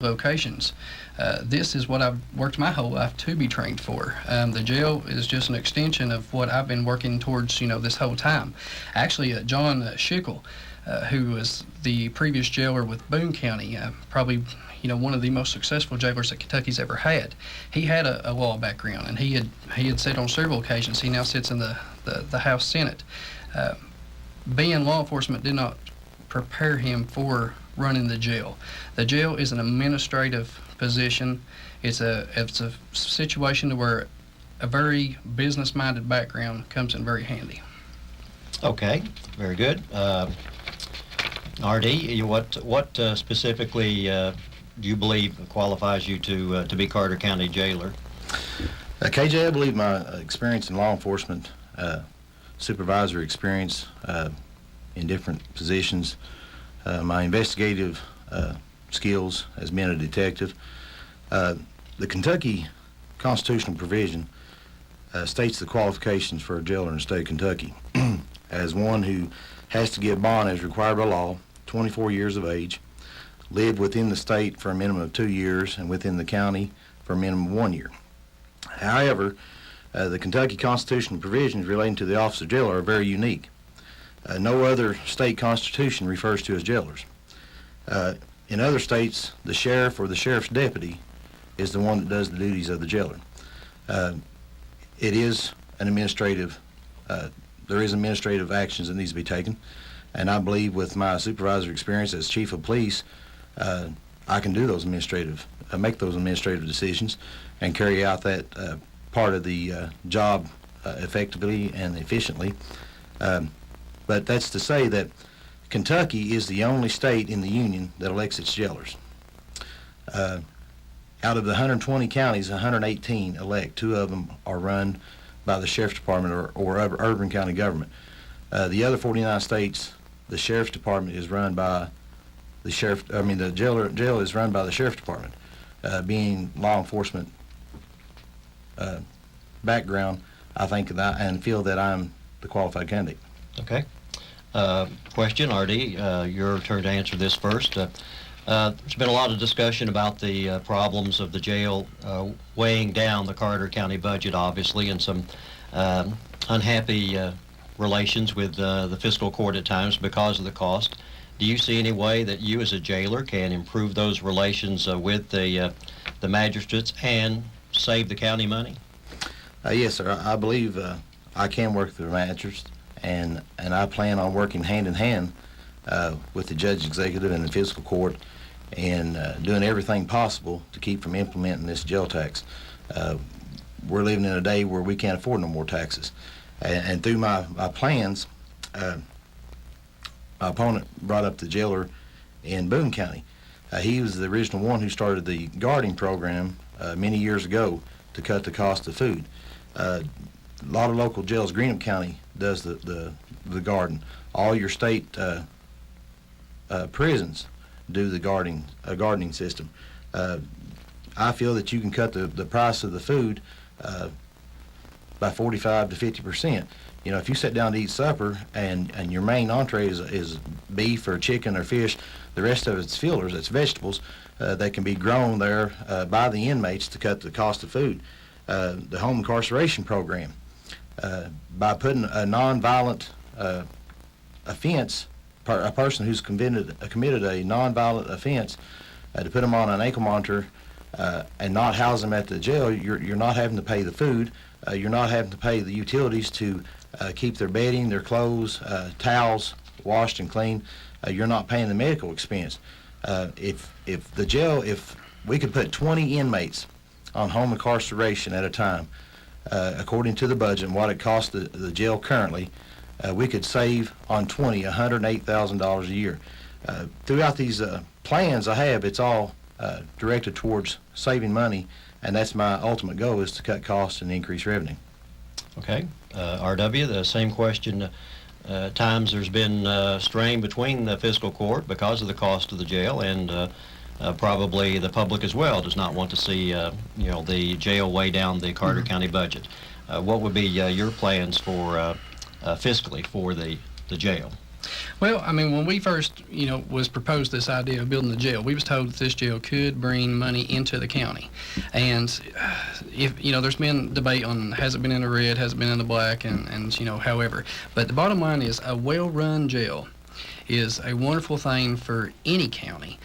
locations. This is what I've worked my whole life to be trained for. The jail is just an extension of what I've been working towards, this whole time. Actually, John Schickel, who was the previous jailer with Boone County, probably one of the most successful jailers that Kentucky's ever had. He had a law background, and he had said on several occasions. He now sits in the House Senate. Being law enforcement did not prepare him for running the jail. The jail is an administrative position. It's a situation where a very business-minded background comes in very handy. Okay, very good. R.D., what specifically do you believe qualifies you to be Carter County jailer? KJ, I believe my experience in law enforcement, supervisory experience in different positions, my investigative skills as being a detective. The Kentucky constitutional provision states the qualifications for a jailer in the state of Kentucky as one who has to give bond as required by law, 24 years of age, live within the state for a minimum of 2 years, and within the county for a minimum of 1 year. However, the Kentucky constitutional provisions relating to the office of jailer are very unique. No other state constitution refers to as jailers. In other states, the sheriff or the sheriff's deputy is the one that does the duties of the jailer. It is an administrative, there is administrative actions that needs to be taken, and I believe with my supervisory experience as chief of police, I can do those make those administrative decisions and carry out that part of the job effectively and efficiently. But that's to say that Kentucky is the only state in the Union that elects its jailers. Out of the 120 counties, 118 elect. 2 of them are run by the Sheriff's Department or urban county government. The other 49 states, the Sheriff's Department is run by the jail is run by the Sheriff's Department. Being law enforcement background, I think and feel that I'm the qualified candidate. Okay. Question, R.D., your turn to answer this first. There's been a lot of discussion about the problems of the jail weighing down the Carter County budget, obviously, and some unhappy relations with the fiscal court at times because of the cost. Do you see any way that you as a jailer can improve those relations with the magistrates and save the county money? Yes, sir. I believe I can work with the magistrates, and I plan on working hand in hand with the judge executive and the fiscal court and doing everything possible to keep from implementing this jail tax. We're living in a day where we can't afford no more taxes. And through my plans, my opponent brought up the jailer in Boone County. He was the original one who started the guarding program many years ago to cut the cost of food. A lot of local jails, Greenup County does the guarding. All your state prisons do the gardening system. I feel that you can cut the price of the food by 45 to 50%. If you sit down to eat supper and your main entree is beef or chicken or fish, the rest of it's fillers, it's vegetables that can be grown there by the inmates to cut the cost of food. The home incarceration program, by putting a nonviolent offense, a person who's committed a nonviolent offense, to put them on an ankle monitor and not house them at the jail, you're not having to pay the food, you're not having to pay the utilities to keep their bedding, their clothes, towels washed and clean. You're not paying the medical expense. If we could put 20 inmates on home incarceration at a time, according to the budget and what it costs the jail currently, we could save on 20 $108,000 a year. Throughout these plans I have, it's all directed towards saving money, and that's my ultimate goal, is to cut costs and increase revenue. Okay. R.W., the same question. Times there's been strain between the fiscal court because of the cost of the jail, and probably the public as well does not want to see the jail weigh down the Carter County budget. What would be your plans for fiscally for the jail? Well, I mean, when we first, was proposed this idea of building the jail, we was told that this jail could bring money into the county. And if, there's been debate on has it been in the red, has it been in the black, and however. But the bottom line is a well-run jail is a wonderful thing for any county.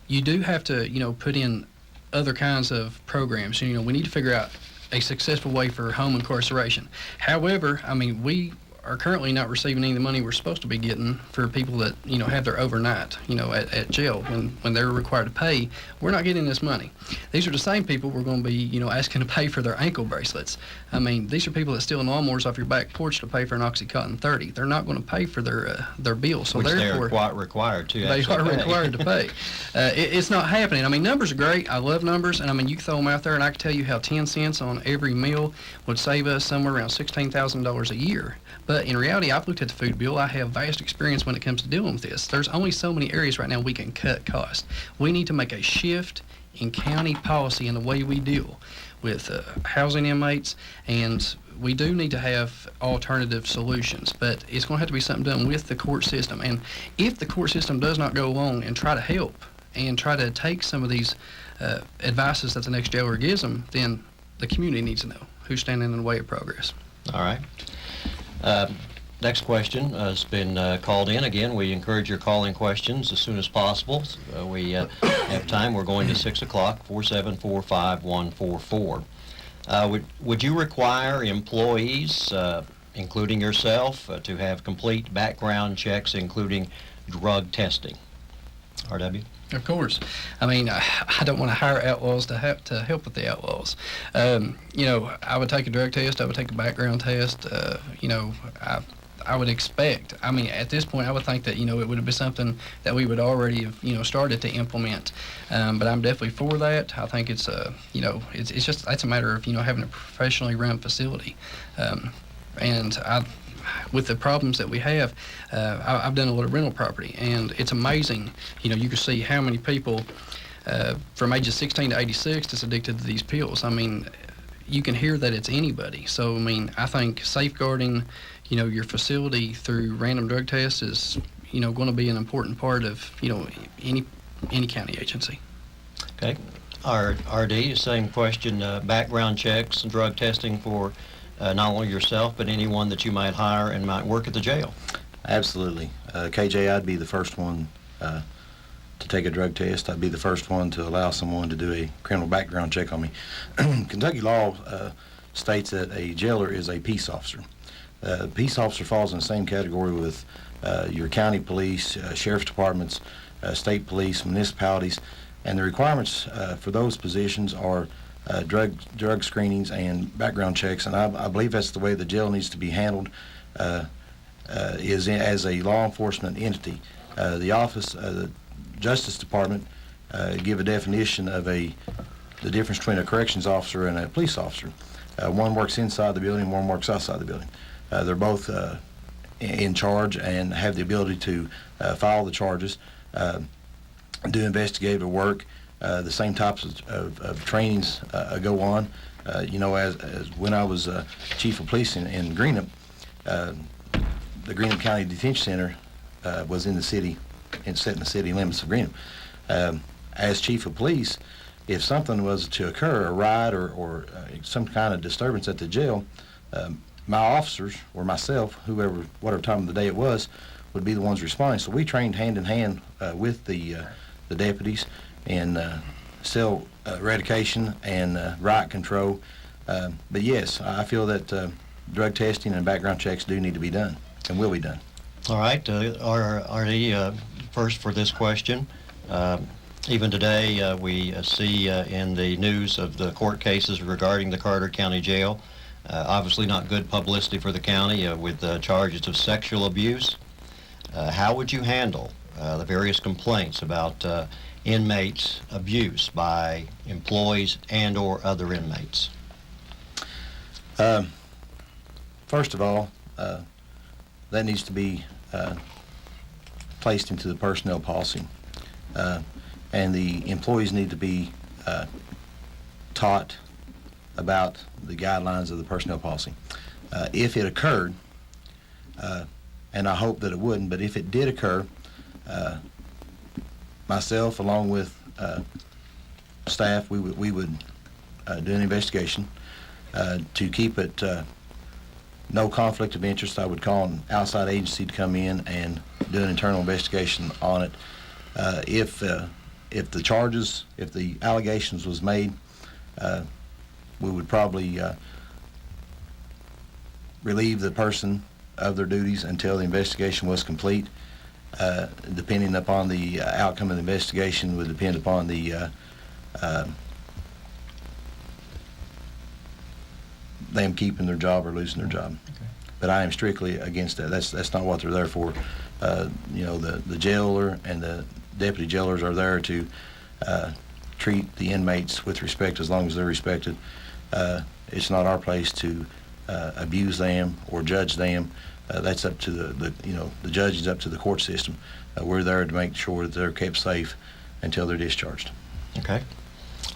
You do have to, put in other kinds of programs. We need to figure out a successful way for home incarceration. However, I mean, we are currently not receiving any of the money we're supposed to be getting for people that, have their overnight, at jail when they're required to pay. We're not getting this money. These are the same people we're going to be, asking to pay for their ankle bracelets. I mean, these are people that steal lawnmowers off your back porch to pay for an OxyContin 30. They're not going to pay for their bills. So Which therefore, they're required to. they are required to pay. It's not happening. I mean, numbers are great. I love numbers, and I mean, you can throw them out there, and I can tell you how 10 cents on every meal would save us somewhere around $16,000 a year. But in reality, I've looked at the food bill. I have vast experience when it comes to dealing with this. There's only so many areas right now we can cut costs. We need to make a shift in county policy in the way we deal with housing inmates, and we do need to have alternative solutions, but it's going to have to be something done with the court system. And if the court system does not go along and try to help and try to take some of these advices that the next jailer gives them, then the community needs to know who's standing in the way of progress. All right. Next question has been called in. Again, we encourage your calling questions as soon as possible. We have time. We're going to 6 o'clock, 474-5144. Would you require employees, including yourself, to have complete background checks, including drug testing? R.W.? Of course. I mean, I don't want to hire outlaws to help with the outlaws. I would take a drug test. I would take a background test. I would expect. I mean, at this point, I would think that, it would have been something that we would already have, started to implement. But I'm definitely for that. I think it's, it's just, that's a matter of, having a professionally run facility. And with the problems that we have, I've done a lot of rental property, and it's amazing. You can see how many people from ages 16 to 86 that's addicted to these pills. I mean, you can hear that it's anybody. So, I mean, I think safeguarding, your facility through random drug tests is, going to be an important part of, any county agency. Okay. RD, same question, background checks and drug testing for not only yourself, but anyone that you might hire and might work at the jail. Absolutely. KJ, I'd be the first one to take a drug test. I'd be the first one to allow someone to do a criminal background check on me. Kentucky law states that a jailer is a peace officer. Peace officer falls in the same category with your county police, sheriff's departments, state police, municipalities, and the requirements for those positions are drug screenings and background checks, and I believe that's the way the jail needs to be handled, is as a law enforcement entity. The office, the Justice Department, give a definition of the difference between a corrections officer and a police officer. One works inside the building, one works outside the building. They're both in charge and have the ability to file the charges, do investigative work. The same types of trainings go on. As when I was chief of police in Greenup, the Greenup County Detention Center was in the city and set in the city limits of Greenup. As chief of police, if something was to occur, a riot or some kind of disturbance at the jail, my officers or myself, whatever time of the day it was, would be the ones responding. So we trained hand in hand with the deputies in cell eradication and riot control. But yes, I feel that drug testing and background checks do need to be done and will be done. All right, RD, first for this question. Even today, we see in the news of the court cases regarding the Carter County Jail, obviously not good publicity for the county with charges of sexual abuse. How would you handle the various complaints about inmates' abuse by employees and or other inmates? First of all, that needs to be placed into the personnel policy. And the employees need to be taught about the guidelines of the personnel policy. If it occurred, and I hope that it wouldn't. But if it did occur, myself, along with staff, we would do an investigation to keep it no conflict of interest. I would call an outside agency to come in and do an internal investigation on it. If the charges, if the allegations was made, we would probably relieve the person of their duties until the investigation was complete. Depending upon the outcome of the investigation would depend upon the them keeping their job or losing their job. Okay. But I am strictly against that. That's not what they're there for. You know, the jailer and the deputy jailers are there to treat the inmates with respect as long as they're respected. It's not our place to abuse them or judge them. That's up to the judge is up to the court system. We're there to make sure that they're kept safe until they're discharged. Okay.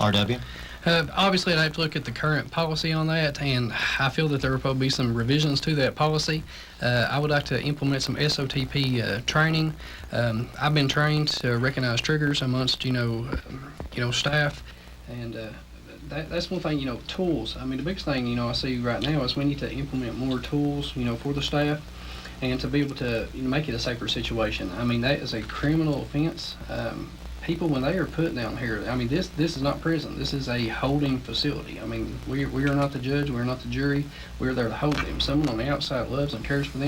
R.W.? Obviously, I'd have to look at the current policy on that, and I feel that there will probably be some revisions to that policy. I would like to implement some SOTP training. I've been trained to recognize triggers amongst staff, and that's one thing. Tools. I mean, the biggest thing I see right now is we need to implement more tools for the staff, and to be able to make it a safer situation. I mean, that is a criminal offense. People, when they are put down here, I mean, this is not prison. This is a holding facility. I mean, we are not the judge. We're not the jury. We're there to hold them. Someone on the outside loves and cares for them.